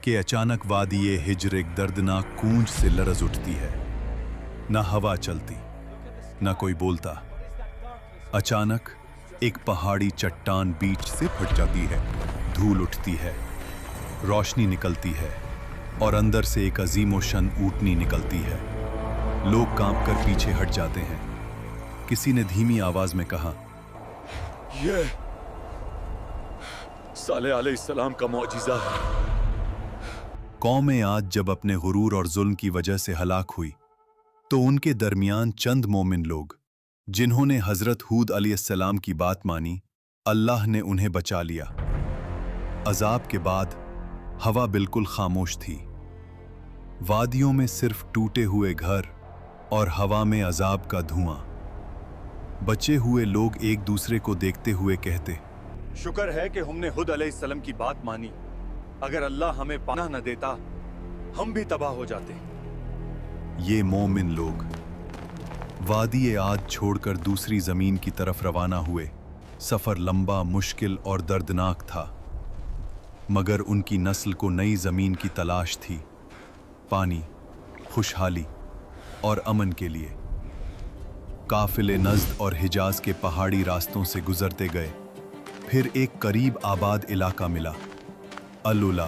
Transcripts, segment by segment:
कि अचानक वादी हिज्र एक दर्दनाक गूंज से लरज उठती है। न हवा चलती, न कोई बोलता। अचानक एक पहाड़ी चट्टान बीच से फट जाती है, धूल उठती है, रोशनी निकलती है और अंदर से एक अजीमोशन ऊँटनी निकलती है। लोग कांपकर पीछे हट जाते हैं। किसी ने धीमी आवाज में कहा, ये साले अलैहिस्सलाम का मौजिज़ा है। कौमें आज जब अपने गुरूर और जुल्म की वजह से हलाक हुई, तो उनके दरमियान चंद मोमिन लोग, जिन्होंने हजरत हूद अलैहिस्सलाम की बात मानी, अल्लाह ने उन्हें बचा लिया। अजाब के बाद हवा बिल्कुल खामोश थी। वादियों में सिर्फ टूटे हुए घर और हवा में अजाब का धुआं। बचे हुए लोग एक दूसरे को देखते हुए कहते, शुक्र है कि हमने हुद अलैहिस्सलाम की बात मानी। अगर अल्लाह हमें पनाह न देता, हम भी तबाह हो जाते। ये मोमिन लोग वादी आद छोड़कर दूसरी जमीन की तरफ रवाना हुए। सफर लंबा, मुश्किल और दर्दनाक था, मगर उनकी नस्ल को नई जमीन की तलाश थी, पानी, खुशहाली और अमन के लिए। काफिले नज़्द और हिजाज के पहाड़ी रास्तों से गुजरते गए। फिर एक करीब आबाद इलाका मिला, अल-उला,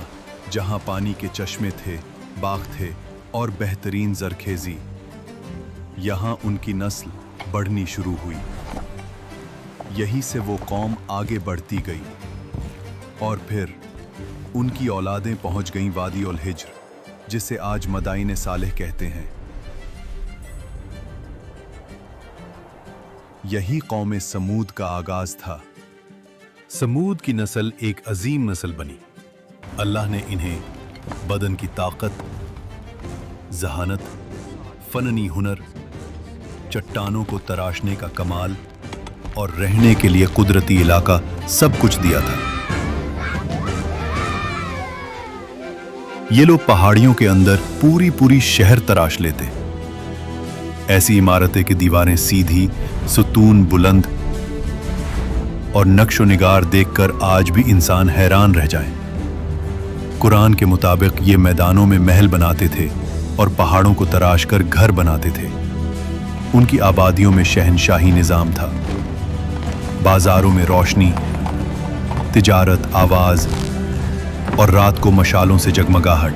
जहां पानी के चश्मे थे, बाग थे और बेहतरीन जरखेजी। यहां उनकी नस्ल बढ़नी शुरू हुई। यहीं से वो कौम आगे बढ़ती गई और फिर उनकी औलादें पहुंच गईं वादी उल हिज्र, जिसे आज मदाइन सालेह कहते हैं। यही कौम समूद का आगाज था। समूद की नस्ल एक अजीम नस्ल बनी। अल्लाह ने इन्हें बदन की ताकत, जहानत, फननी हुनर, चट्टानों को तराशने का कमाल और रहने के लिए कुदरती इलाका सब कुछ दिया था। ये लोग पहाड़ियों के अंदर पूरी पूरी शहर तराश लेते। ऐसी इमारतें की दीवारें सीधी, सुतून बुलंद और नक्शो निगार देखकर आज भी इंसान हैरान रह जाए। कुरान के मुताबिक ये मैदानों में महल बनाते थे और पहाड़ों को तराश कर घर बनाते थे। उनकी आबादियों में शहनशाही निजाम था। बाजारों में रोशनी, तिजारत, आवाज और रात को मशालों से जगमगाहट।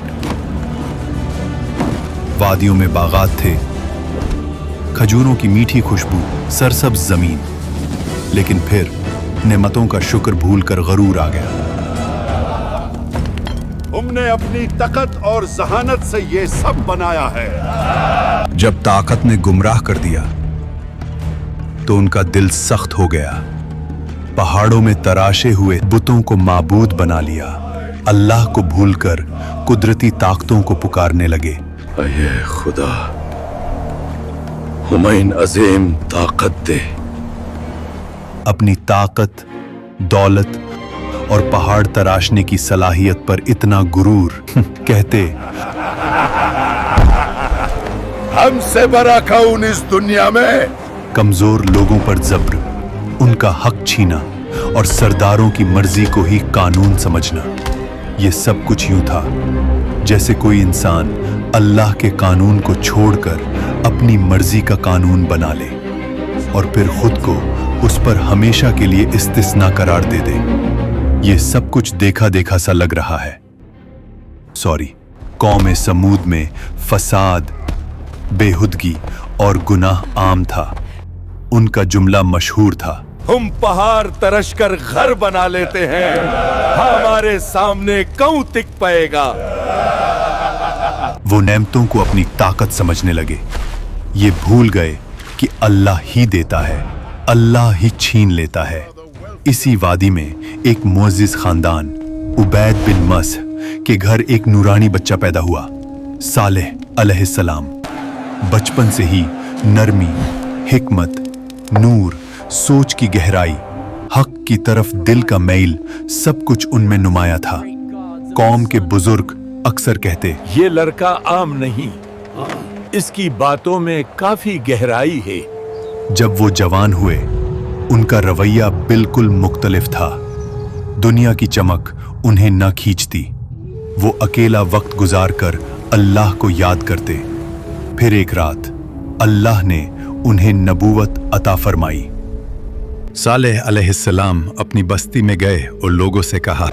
वादियों में बागात थे, खजूरों की मीठी खुशबू, सरसब्ज जमीन। लेकिन फिर नेमतों का शुक्र भूलकर गरूर आ गया। हमने अपनी ताकत और जहानत से ये सब बनाया है। जब ताकत ने गुमराह कर दिया तो उनका दिल सख्त हो गया। पहाड़ों में तराशे हुए बुतों को माबूद बना लिया। अल्लाह को भूलकर कुदरती ताकतों को पुकारने लगे। अये खुदा, हमें अजीम ताकत दे। अपनी ताकत, दौलत और पहाड़ तराशने की सलाहियत पर इतना गुरूर कहते, हमसे बड़ा कौन इस दुनिया में। कमजोर लोगों पर जब्र, उनका हक छीना और सरदारों की मर्जी को ही कानून समझना। ये सब कुछ यूं था जैसे कोई इंसान अल्लाह के कानून को छोड़कर अपनी मर्जी का कानून बना ले और फिर खुद को उस पर हमेशा के लिए इस्तिस्ना करार दे दे। ये सब कुछ देखा देखा सा लग रहा है। कौम समूद में फसाद, बेहुदगी और गुनाह आम था। उनका जुमला मशहूर था, हम पहाड़ तरश कर घर बना लेते हैं, हमारे सामने कौन टिक पाएगा। वो नेमतों को अपनी ताकत समझने लगे। ये भूल गए कि अल्लाह ही देता है, अल्लाह ही छीन लेता है। इसी वादी में एक मुअज्जिज खानदान, उबैद बिन मस के घर एक नूरानी बच्चा पैदा हुआ, सालेह अलैहिस्सलाम। बचपन से ही नरमी, हिकमत, नूर, सोच की गहराई, हक की तरफ दिल का मैल, सब कुछ उनमें नुमाया था। कौम के बुजुर्ग अक्सर कहते, ये लड़का आम नहीं, इसकी बातों में काफी गहराई है। जब वो जवान हुए, उनका रवैया बिल्कुल मुख्तलिफ था। दुनिया की चमक उन्हें न खींचती। वो अकेला वक्त गुजार कर अल्लाह को याद करते। फिर एक रात अल्लाह ने उन्हें नबूवत अता फरमाई। सालेह अलैहिस्सलाम अपनी बस्ती में गए और लोगों से कहा,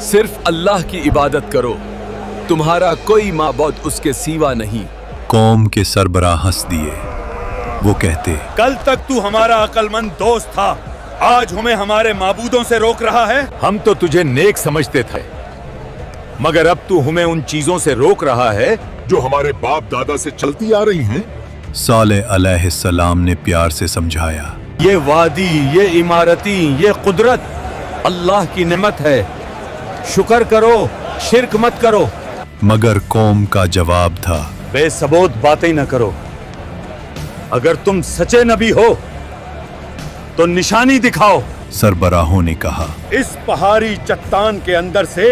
सिर्फ अल्लाह की इबादत करो, तुम्हारा कोई माबूद उसके सिवा नहीं। कौम के सरबराह हंस दिए। वो कहते, कल तक तू हमारा अक्लमंद दोस्त था, आज हमें हमारे माबूदों से रोक रहा है। हम तो तुझे नेक समझते थे, मगर अब तू हमें उन चीजों से रोक रहा है जो हमारे बाप दादा से चलती आ रही हैं। सालेह अलैहिस्सलाम ने प्यार से समझाया, ये वादी, ये इमारती, ये कुदरत अल्लाह की नेमत है, शुक्र करो, शिरक मत करो। मगर कौम का जवाब था, बेसबूत बातें न करो। अगर तुम सच्चे नबी हो तो निशानी दिखाओ। सरबराहों ने कहा, इस पहाड़ी चट्टान के अंदर से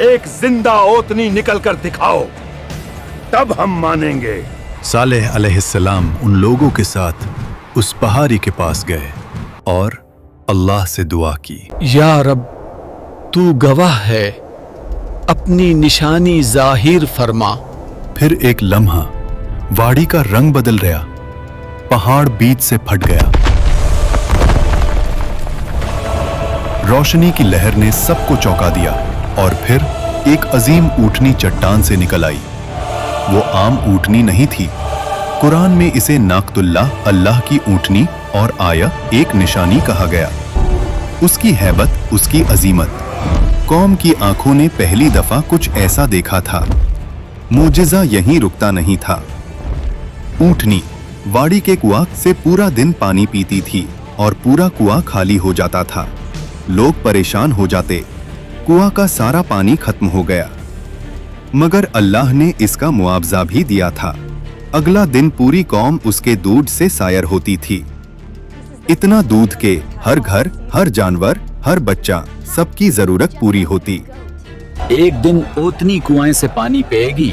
एक जिंदा ओतनी निकल कर दिखाओ, तब हम मानेंगे। सालेह अलैहिस्सलाम उन लोगों के साथ उस पहाड़ी के पास गए और अल्लाह से दुआ की, या रब, तू गवाह है, अपनी निशानी जाहिर फरमा। फिर एक लम्हा वाड़ी का रंग बदल गया, पहाड़ बीच से फट गया। रोशनी की लहर ने सबको चौंका दिया और फिर एक अजीम ऊँटनी चट्टान से निकल आई। वो आम ऊँटनी नहीं थी। कुरान में इसे नाकतुल्लाह, अल्लाह की ऊँटनी, और आया एक निशानी कहा गया। उसकी हैबत, उसकी अजीमत, कौम की आंखों ने पहली दफा कुछ ऐसा देखा था। मुजिजा यहीं रुकता नहीं था। ऊँटनी वाड़ी के कुआं से पूरा दिन पानी पीती थी और पूरा कुआं खाली हो जाता था। लोग परेशान हो जाते, कुआं का सारा पानी खत्म हो गया। मगर अल्लाह ने इसका मुआवजा भी दिया था। अगला दिन पूरी कौम उसके दूध से सायर होती थी। इतना दूध के हर घर, हर जानवर, हर बच्चा, सबकी जरूरत पूरी होती। एक दिन ओतनी कुएं से पानी पिएगी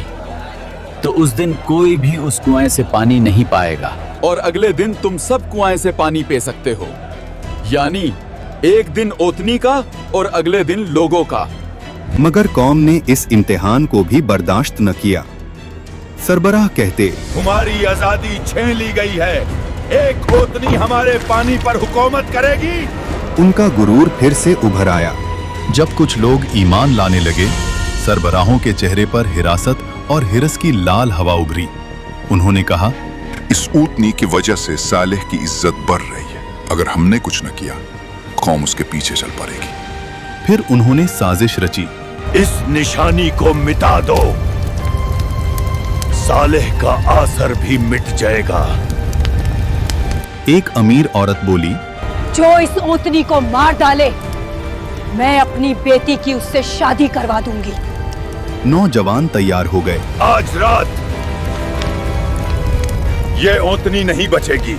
तो उस दिन कोई भी उस कुएं से पानी नहीं पाएगा। और अगले दिन तुम सब कुआं से पानी पी सकते हो, यानी एक दिन ओतनी का और अगले दिन लोगों का। मगर कौम ने इस इम्तिहान को भी बर्दाश्त न किया। सरबराह कहते, तुम्हारी आजादी छीन ली गई है, एक ओतनी हमारे पानी पर हुकूमत करेगी। उनका गुरूर फिर से उभर आया। जब कुछ लोग ईमान लाने लगे, सरबराहों के चेहरे पर हिरासत और हिरस की लाल हवा उभरी। उन्होंने कहा, इस ऊँटनी की वजह से सालेह की इज्जत बढ़ रही है। अगर हमने कुछ न किया, कौम उसके पीछे चल पड़ेगी। फिर उन्होंने साजिश रची, इस निशानी को मिटा दो, सालेह का आसर भी मिट जाएगा। एक अमीर औरत बोली, जो इस ओतनी को मार डाले, मैं अपनी बेटी की उससे शादी करवा दूंगी। नौजवान तैयार हो गए। आज रात ये ओतनी नहीं बचेगी।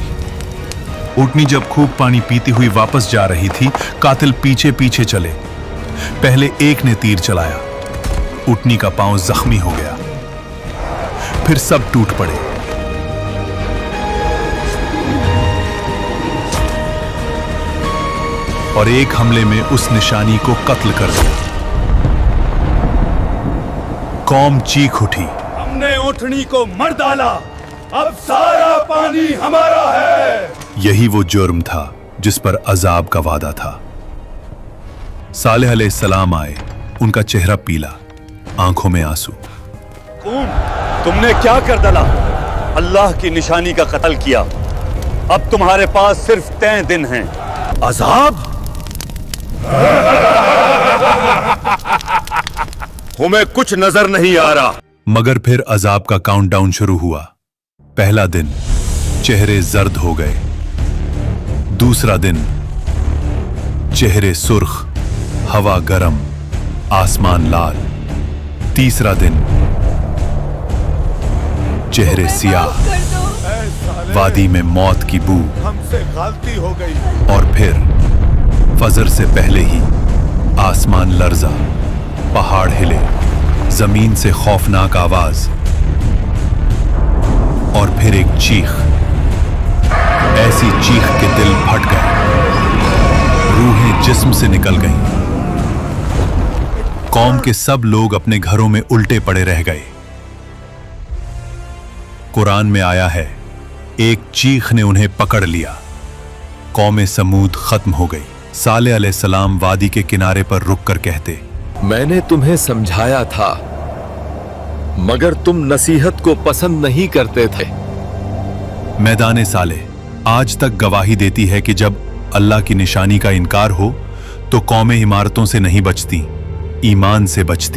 ऊँटनी जब खूब पानी पीती हुई वापस जा रही थी, कातिल पीछे पीछे चले। पहले एक ने तीर चलाया, ऊँटनी का पांव जख्मी हो गया। फिर सब टूट पड़े। और एक हमले में उस निशानी को कत्ल कर दिया। कौम चीख उठी, हमने ऊँटनी को मर डाला, अब सारा पानी हमारा है। यही वो जुर्म था जिस पर अजाब का वादा था। सालेह अलैहिस्सलाम आए, उनका चेहरा पीला, आंखों में आंसू। तुमने क्या कर डाला? अल्लाह की निशानी का कत्ल किया। अब तुम्हारे पास सिर्फ 3 दिन हैं। अजाब? हमें कुछ नजर नहीं आ रहा। मगर फिर अजाब का काउंटडाउन शुरू हुआ। पहला दिन चेहरे जर्द हो गए, दूसरा दिन चेहरे सुर्ख, हवा गरम, आसमान लाल, तीसरा दिन चेहरे सियाह, वादी में मौत की बू, हमसे गलती हो गई। और फिर फजर से पहले ही आसमान लर्जा, पहाड़ हिले, जमीन से खौफनाक आवाज, और फिर एक चीख, ऐसी चीख के दिल फट गए, रूहें जिस्म से निकल गईं। कौम के सब लोग अपने घरों में उल्टे पड़े रह गए। कुरान में आया है, एक चीख ने उन्हें पकड़ लिया। कौम समूद खत्म हो गई। सालेह अलैहिस्सलाम वादी के किनारे पर रुक कर कहते, मैंने तुम्हें समझाया था मगर तुम नसीहत को पसंद नहीं करते थे। मैदान सालेह आज तक गवाही देती है कि जब अल्लाह की निशानी का इनकार हो तो कौमें इमारतों से नहीं बचती, ईमान से बचती।